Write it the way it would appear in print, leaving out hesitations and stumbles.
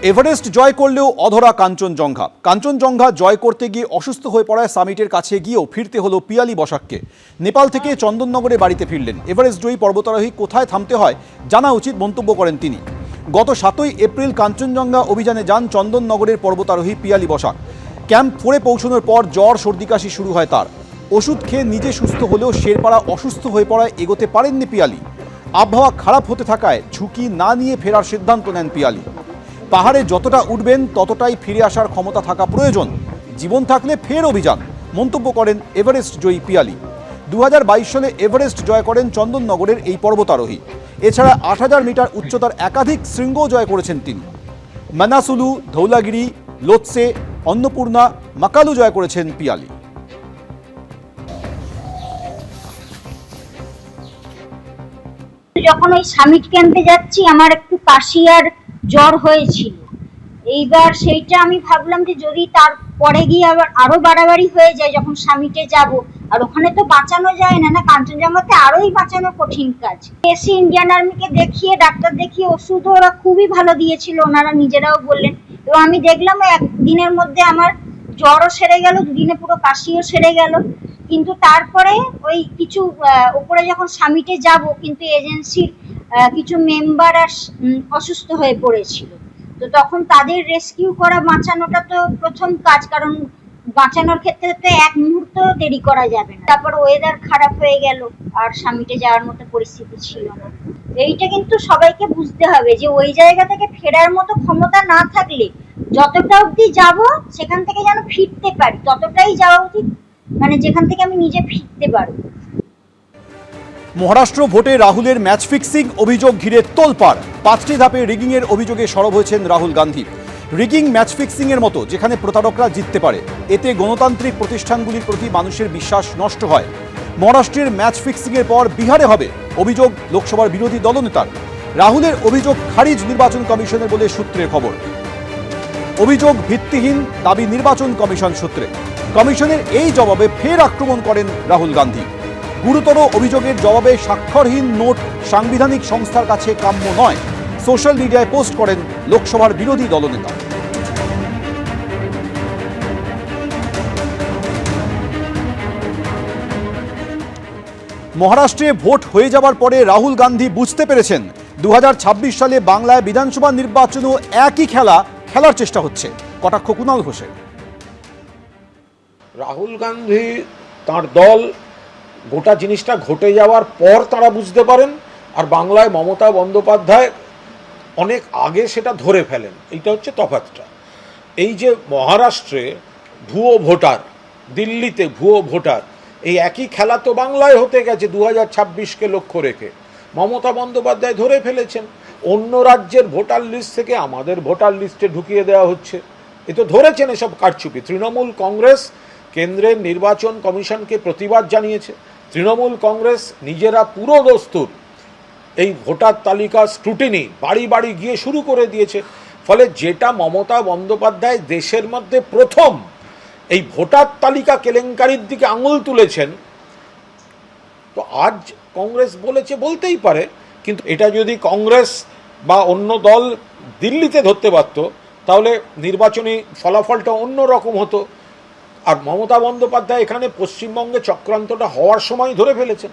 Everest জয় করলেও অধরা কাঞ্চনজঙ্ঘা জয় করতে গিয়ে অসুস্থ হয়ে পড়ায় সামিটের কাছে গিয়েও ফিরতে হলো পিয়ালি বসাককে। নেপাল থেকে চন্দননগরে বাড়িতে ফিরলেন। এভারেস্ট জয়ী পর্বতারোহী কোথায় থামতে হয় জানা উচিত মন্তব্য করেন তিনি। গত 7ই এপ্রিল কাঞ্চনজঙ্ঘা অভিযানে যান চন্দননগরের পর্বতারোহী পিয়ালি বসাক। ক্যাম্প 4-এ পৌঁছানোর পর জ্বর সর্দি কাশি শুরু হয় তার। ওষুধ খেয়ে নিজে সুস্থ হলেও শেরপাড়া অসুস্থ হয়ে পড়ায় এগোতে পারেননি পিয়ালি। আবহাওয়া খারাপ হতে থাকায় ঝুঁকি না নিয়ে ফেরার সিদ্ধান্ত নেন পিয়ালি। পাহাড়ে যতটা উঠবেন ততটাই ফিরে আসার ক্ষমতা থাকা প্রয়োজন, জীবন থাকলে ফের অভিযান, মন্তব্য করেন এভারেস্ট জয়ী পিয়ালি। 2022 সালে এভারেস্ট জয় করেন চন্দননগরের এই পর্বতারোহী। এছাড়া 8000 মিটার উচ্চতার একাধিক শৃঙ্গ জয় করেছেন তিনি। মানাসুলু, ধৌলাগিরি, লোৎসে, অন্নপূর্ণা, মাকালু জয় করেছেন পিয়ালি। যখন ওই সামিট ক্যাম্পে যাচ্ছি আমার একটু কাশি আর জ্বর হয়েছিল। এইবার সেইটা আমি ভাবলাম যে যদি তারপরে গিয়ে আবার আরো বাড়াবাড়ি হয়ে যায় যখন সামিটে যাব, আর ওখানে তো বাঁচানো যায় না, কাঞ্চনজঙ্ঘাতে আরোই বাঁচানো কঠিন কাজ। এসি ইন্ডিয়ান আর্মিকে দেখিয়ে, ডাক্তার দেখিয়ে ওষুধ ওরা খুবই ভালো দিয়েছিল, ওনারা নিজেরাও বললেন। এবং আমি দেখলাম একদিনের মধ্যে আমার জ্বরও সেরে গেল, দুদিনে পুরো কাশিও সেরে গেল। কিন্তু তারপরে ওই কিছু উপরে যখন সামিটে যাব, কিন্তু এজেন্সির কিছু মেম্বার আর অসুস্থ হয়ে পড়েছিল। তো তখন তাদের রেস্কিউ করা, বাঁচানোটা তো প্রথম কাজ, কারণ বাঁচানোর ক্ষেত্রে তো এক মুহূর্ত দেরি করা যাবে না। তারপর ওয়েদার খারাপ হয়ে গেল, আর সামিটে যাওয়ার মতো পরিস্থিতি ছিল না। এইটা কিন্তু সবাইকে বুঝতে হবে যে ওই জায়গা থেকে ফেরার মতো ক্ষমতা না থাকলে যতটা অবধি যাব সেখান থেকে যেন ফিরতে পারি, ততটাই যাওয়া উচিত, যেখান থেকে আমি নিজে ফিরতে পারবো। মহারাষ্ট্র ভোটে রাহুলের ম্যাচ ফিক্সিং অভিযোগ ঘিরে তোলপাড়। 5টি ধাপে রিগিংয়ের অভিযোগে সরব হয়েছেন রাহুল গান্ধী। রিগিং ম্যাচ ফিক্সিংয়ের মতো, যেখানে প্রতারকরা জিততে পারে। এতে গণতান্ত্রিক প্রতিষ্ঠানগুলির প্রতি মানুষের বিশ্বাস নষ্ট হয়। মহারাষ্ট্রের ম্যাচ ফিক্সিংয়ের পর বিহারে হবে, অভিযোগ লোকসভার বিরোধী দলনেতার। রাহুলের অভিযোগ খারিজ নির্বাচন কমিশনের বলে সূত্রের খবর। অভিযোগ ভিত্তিহীন, দাবি নির্বাচন কমিশন সূত্রে। কমিশনের এই জবাবে ফের আক্রমণ করেন রাহুল গান্ধী। গুরুতর অভিযোগের জবাবে স্বাক্ষরহীন নোট সাংবিধানিক সংস্থার কাছে কাম্য নয়, সোশ্যাল মিডিয়ায় পোস্ট করেন লোকসভার বিরোধী দলনেতা। মহারাষ্ট্রে ভোট হয়ে যাওয়ার পরে রাহুল গান্ধী বুঝতে পেরেছেন 2026 সালে বাংলায় বিধানসভা নির্বাচনেও একই খেলার চেষ্টা হচ্ছে। কটাক্ষ কুণাল ঘোষের। রাহুল গান্ধী, তার দল গোটা জিনিসটা ঘটে যাওয়ার পর তারা বুঝতে পারেন, আর বাংলায় মমতা বন্দ্যোপাধ্যায় অনেক আগে সেটা ধরে ফেলেন। এইটা হচ্ছে তফাৎটা। এই যে মহারাষ্ট্রে ভুয়ো ভোটার, দিল্লিতে ভুয়ো ভোটার, এই একই খেলা তো বাংলায় হতে গেছে 2026কে লক্ষ্য রেখে। মমতা বন্দ্যোপাধ্যায় ধরে ফেলেছেন, অন্য রাজ্যের ভোটার লিস্ট থেকে আমাদের ভোটার লিস্টে ঢুকিয়ে দেওয়া হচ্ছে। এ তো ধরেছেন এসব কারচুপি। তৃণমূল কংগ্রেস কেন্দ্রের নির্বাচন কমিশনকে প্রতিবাদ জানিয়েছে। তৃণমূল কংগ্রেস নিজেরা পুরো দস্তুর এই ভোটার তালিকা স্ক্রুটিনি বাড়ি বাড়ি গিয়ে শুরু করে দিয়েছে। ফলে যেটা মমতা বন্দ্যোপাধ্যায় দেশের মধ্যে প্রথম এই ভোটার তালিকা কেলেঙ্কারির দিকে আঙুল তুলেছেন, তো আজ কংগ্রেস বলতেই পারে। কিন্তু এটা যদি কংগ্রেস বা অন্য দল দিল্লিতে ধরতে পারত, তাহলে নির্বাচনী ফলাফলটা অন্য রকম হতো। আর মমতা বন্দ্যোপাধ্যায় এখানে পশ্চিমবঙ্গে চক্রান্তটা হওয়ার সময় ধরে ফেলেছেন।